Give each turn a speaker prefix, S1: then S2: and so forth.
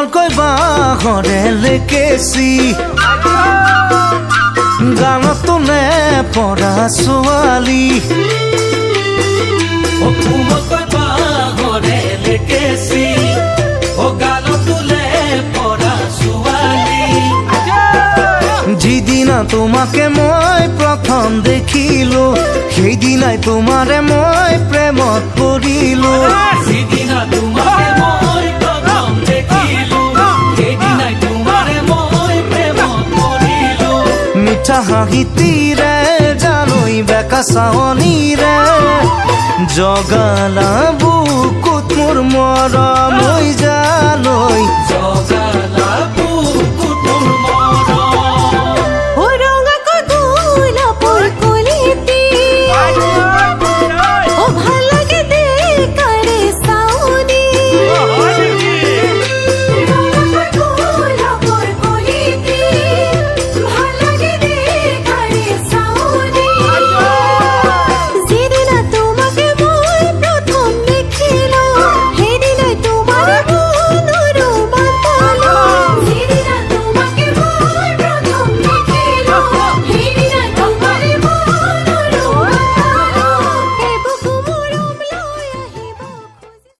S1: কোমলকৈ বাঁহৰে লেকেচি গানত তোলে পৰা ছোৱালী
S2: কোমলকৈ বাঁহৰে লেকেচি গানত তোলে পৰা ছোৱালী
S1: যিদিনা তোমাকে মই প্ৰথম দেখিলো সেইদিনাই তোমাৰে মই প্ৰেমত পৰিলো
S2: যিদিনা তোমাকে মই প্ৰথম দেখিলো সেইদিনাই তোমাৰে মই প্ৰেমত পৰিলো
S1: মিঠা হাঁহিতিৰে জানৈ বেকা চাৱনীৰে জগালা বুকুত মোৰ মৰম হৈ জানৈ
S2: জগা